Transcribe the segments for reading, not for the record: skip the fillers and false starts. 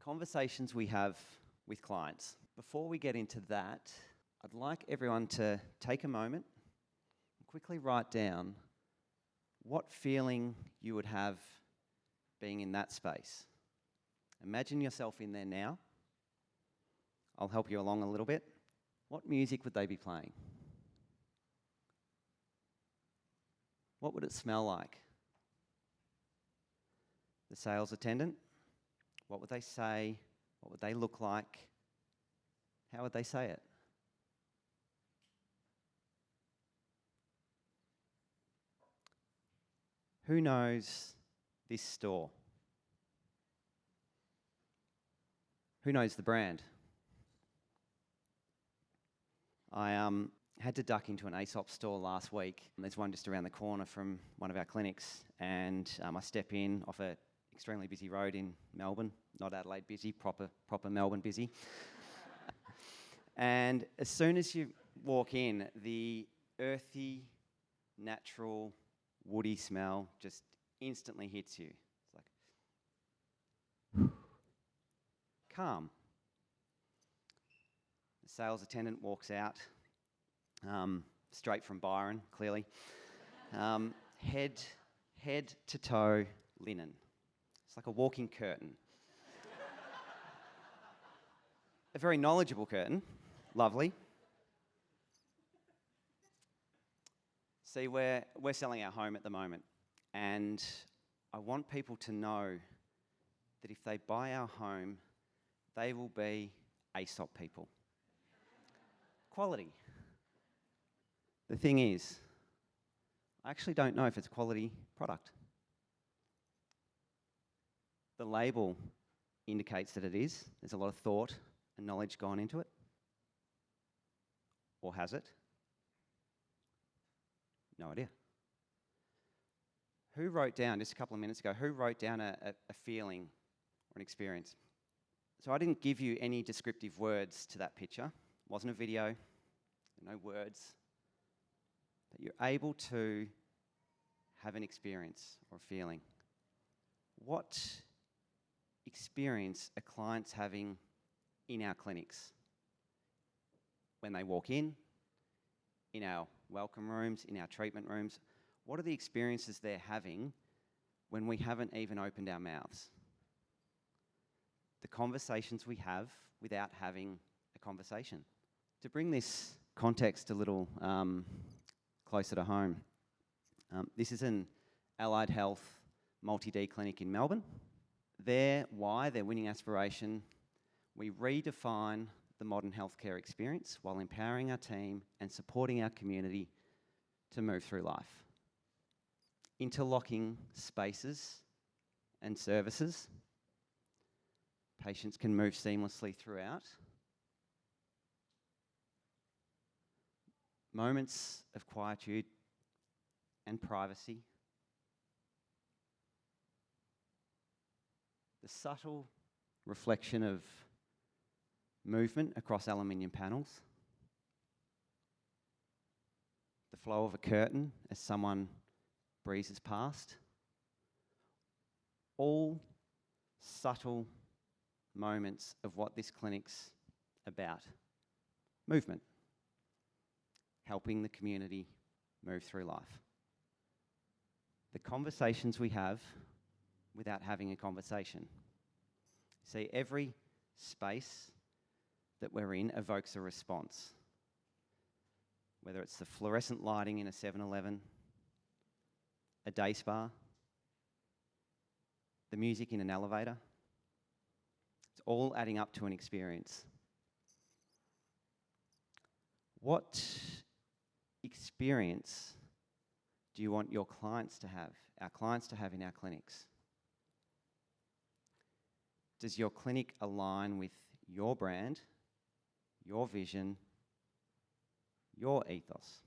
conversations we have with clients. Before we get into that, I'd like everyone to take a moment and quickly write down what feeling you would have being in that space. Imagine yourself in there now. I'll help you along a little bit. What music would they be playing? What would it smell like? The sales attendant? What would they say? What would they look like? How would they say it? Who knows this store? Who knows the brand? I had to duck into an Aesop store last week. There's one just around the corner from one of our clinics, and I step in off a extremely busy road in Melbourne, not Adelaide busy, proper Melbourne busy. And as soon as you walk in, the earthy, natural, woody smell just instantly hits you. It's like, calm. The sales attendant walks out, straight from Byron, clearly. Head to toe linen. It's like a walking curtain. A very knowledgeable curtain. Lovely. See, we're selling our home at the moment, and I want people to know that if they buy our home, they will be Aesop people. Quality. The thing is, I actually don't know if it's a quality product. The label indicates that it is. There's a lot of thought and knowledge gone into it. Or has it? No idea. Who wrote down, just a couple of minutes ago, who wrote down a feeling or an experience? So I didn't give you any descriptive words to that picture. It wasn't a video, no words. But you're able to have an experience or a feeling. What experience are clients having in our clinics? When they walk in our welcome rooms, in our treatment rooms, what are the experiences they're having when we haven't even opened our mouths? The conversations we have without having a conversation. To bring this context a little closer to home, this is an allied health multi-D clinic in Melbourne. Their why, their winning aspiration, we redefine the modern healthcare experience while empowering our team and supporting our community to move through life. Interlocking spaces and services. Patients can move seamlessly throughout. Moments of quietude and privacy. The subtle reflection of movement across aluminium panels. The flow of a curtain as someone breezes past. All subtle moments of what this clinic's about. Movement. Helping the community move through life. The conversations we have without having a conversation. See, every space that we're in evokes a response. Whether it's the fluorescent lighting in a 7-Eleven, a day spa, the music in an elevator, it's all adding up to an experience. What experience do you want your clients to have, our clients to have in our clinics? Does your clinic align with your brand, your vision, your ethos?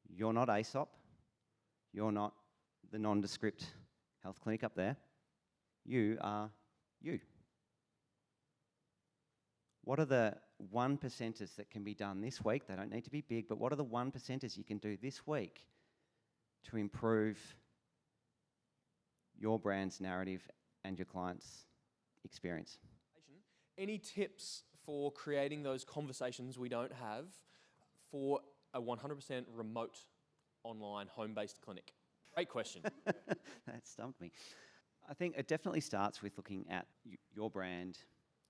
You're not Aesop. You're not the nondescript health clinic up there. You are you. What are the 1%ers that can be done this week? They don't need to be big, but what are the 1%ers you can do this week to improve your brand's narrative and your clients' experience. Any tips for creating those conversations we don't have for a 100% remote, online, home-based clinic? Great question. That stumped me. I think it definitely starts with looking at your brand,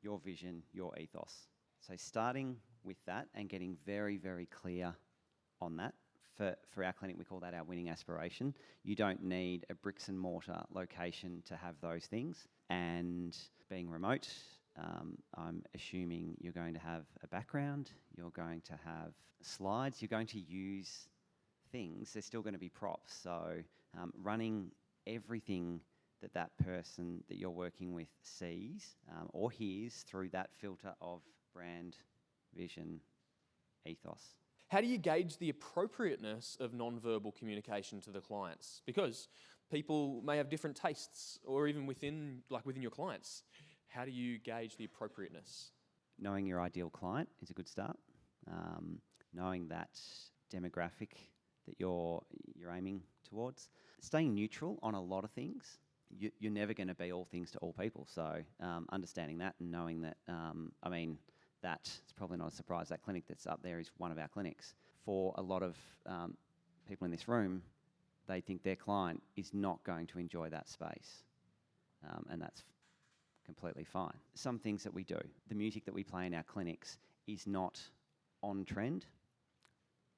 your vision, your ethos. So starting with that and getting very, very clear on that. For our clinic, we call that our winning aspiration. You don't need a bricks and mortar location to have those things. And being remote, I'm assuming you're going to have a background, you're going to have slides, you're going to use things. There's still going to be props. So running everything that person that you're working with sees or hears through that filter of brand, vision, ethos. How do you gauge the appropriateness of non-verbal communication to the clients? Because people may have different tastes, or even within your clients. How do you gauge the appropriateness? Knowing your ideal client is a good start. Knowing that demographic that you're aiming towards. Staying neutral on a lot of things. You're never going to be all things to all people. So understanding that and knowing that, it's probably not a surprise. That clinic that's up there is one of our clinics. For a lot of people in this room, they think their client is not going to enjoy that space. And that's completely fine. Some things that we do, the music that we play in our clinics is not on trend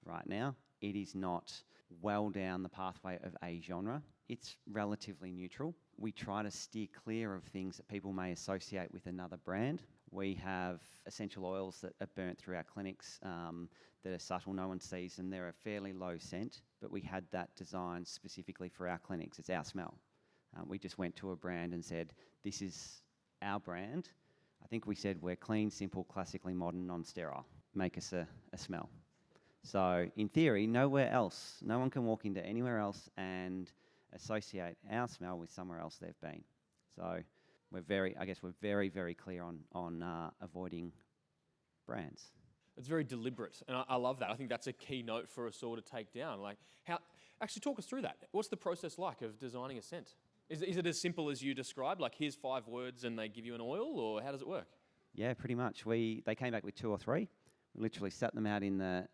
right now. It is not well down the pathway of a genre. It's relatively neutral. We try to steer clear of things that people may associate with another brand. We have essential oils that are burnt through our clinics that are subtle, no one sees them. They're a fairly low scent, but we had that designed specifically for our clinics. It's our smell. We just went to a brand and said, this is our brand. I think we said we're clean, simple, classically modern, non-sterile. Make us a smell. So in theory, nowhere else, no one can walk into anywhere else and associate our smell with somewhere else they've been. So we're very, very clear on avoiding brands. It's very deliberate, and I love that. I think that's a key note for us all to take down. Actually talk us through that. What's the process like of designing a scent? Is it as simple as you described, like here's 5 words and they give you an oil, or how does it work? Yeah, pretty much. They came back with 2 or 3. We literally sat them out in the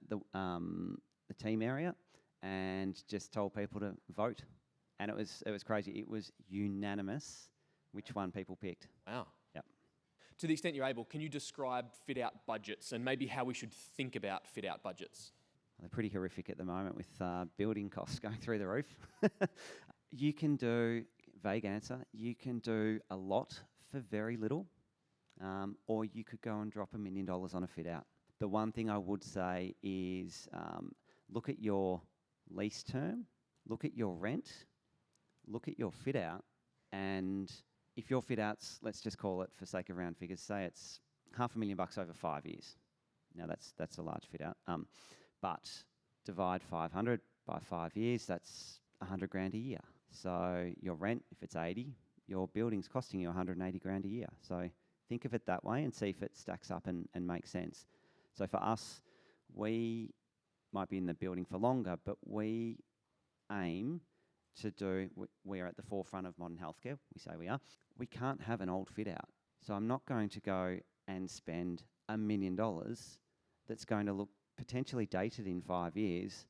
team area and just told people to vote. And it was crazy. It was unanimous which one people picked. Wow. Yep. To the extent you're able, can you describe fit-out budgets and maybe how we should think about fit-out budgets? They're pretty horrific at the moment with building costs going through the roof. You can do, vague answer, you can do a lot for very little, or you could go and drop $1 million on a fit-out. The one thing I would say is look at your lease term, look at your rent, look at your fit-out, and if your fit-out's, let's just call it for sake of round figures, say it's $500,000 over 5 years. Now that's a large fit-out, but divide 500 by 5 years, that's $100,000 a year. So your rent, if it's 80, your building's costing you $180,000 a year. So think of it that way and see if it stacks up and makes sense. So for us, we might be in the building for longer, but we aim to do, we are at the forefront of modern healthcare, we say we are. We can't have an old fit out. So I'm not going to go and spend $1 million that's going to look potentially dated in 5 years,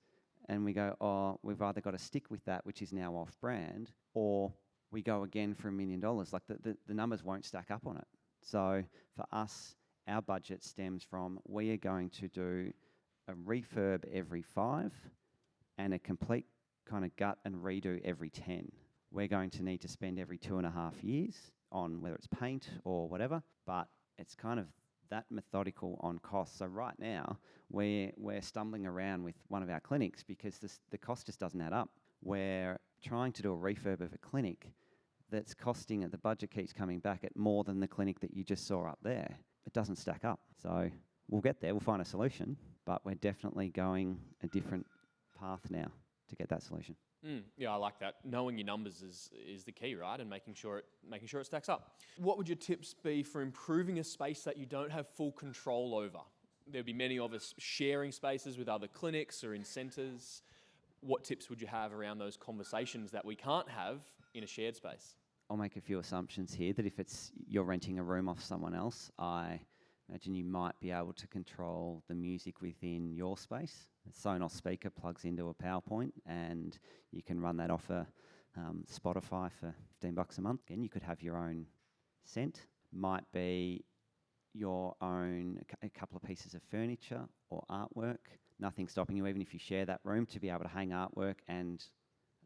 and we go, oh, we've either got to stick with that, which is now off-brand, or we go again for $1 million. Like the numbers won't stack up on it. So for us, our budget stems from we are going to do a refurb every 5 and a complete kind of gut and redo every 10. We're going to need to spend every 2.5 years on whether it's paint or whatever, but it's kind of that methodical on cost. So right now, we're stumbling around with one of our clinics because the cost just doesn't add up. We're trying to do a refurb of a clinic that's costing, the budget keeps coming back at more than the clinic that you just saw up there. It doesn't stack up. So we'll get there, we'll find a solution, but we're definitely going a different path now to get that solution. Yeah, I like that. Knowing your numbers is the key, right? And making sure it stacks up. What would your tips be for improving a space that you don't have full control over? There'd be many of us sharing spaces with other clinics or in centres. What tips would you have around those conversations that we can't have in a shared space? I'll make a few assumptions here that if it's you're renting a room off someone else, I imagine you might be able to control the music within your space. A Sonos speaker plugs into a PowerPoint, and you can run that off a Spotify for $15 a month. Again, you could have your own scent. Might be your own a couple of pieces of furniture or artwork. Nothing stopping you, even if you share that room, to be able to hang artwork. And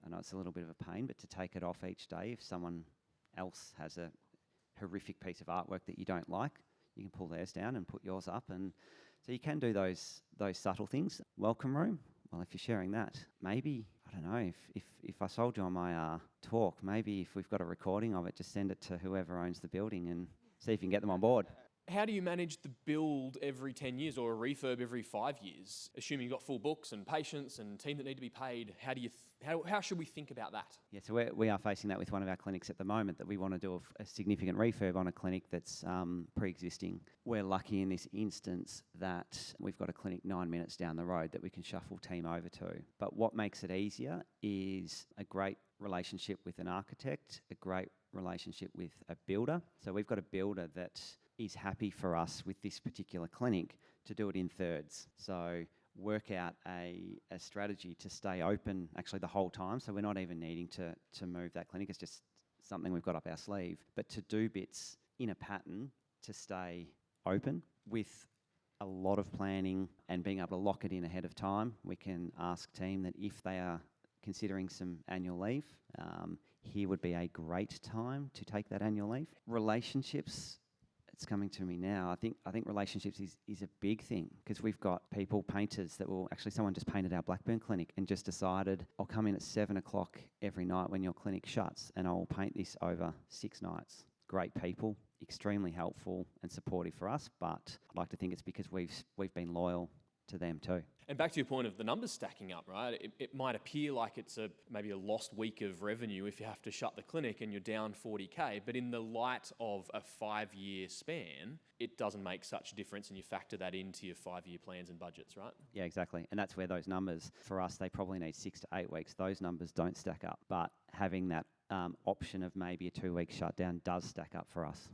I know it's a little bit of a pain, but to take it off each day if someone else has a horrific piece of artwork that you don't like, you can pull theirs down and put yours up. And so you can do those subtle things. Welcome room. Well, if you're sharing that, maybe, I don't know, if I sold you on my talk, maybe if we've got a recording of it, just send it to whoever owns the building and see if you can get them on board. How do you manage the build every 10 years or a refurb every 5 years? Assuming you've got full books and patients and team that need to be paid, how do you how should we think about that? Yeah, so we are facing that with one of our clinics at the moment, that we want to do a significant refurb on a clinic that's pre-existing. We're lucky in this instance that we've got a clinic 9 minutes down the road that we can shuffle team over to. But what makes it easier is a great relationship with an architect, a great relationship with a builder. So we've got a builder that is happy for us with this particular clinic to do it in thirds. So work out a strategy to stay open actually the whole time. So we're not even needing to move that clinic. It's just something we've got up our sleeve. But to do bits in a pattern to stay open with a lot of planning and being able to lock it in ahead of time, we can ask team that if they are considering some annual leave, here would be a great time to take that annual leave. Relationships, it's coming to me now. I think relationships is a big thing, because we've got painters that will actually, someone just painted our Blackburn clinic and just decided, I'll come in at 7 o'clock every night when your clinic shuts and I'll paint this over 6 nights. Great people, extremely helpful and supportive for us, but I'd like to think it's because we've been loyal to them too. And back to your point of the numbers stacking up, right? It might appear like it's maybe a lost week of revenue if you have to shut the clinic and you're down 40K, but in the light of a 5-year span, it doesn't make such a difference, and you factor that into your 5-year plans and budgets, right? Yeah, exactly. And that's where those numbers, for us, they probably need 6 to 8 weeks. Those numbers don't stack up, but having that option of maybe a 2-week shutdown does stack up for us.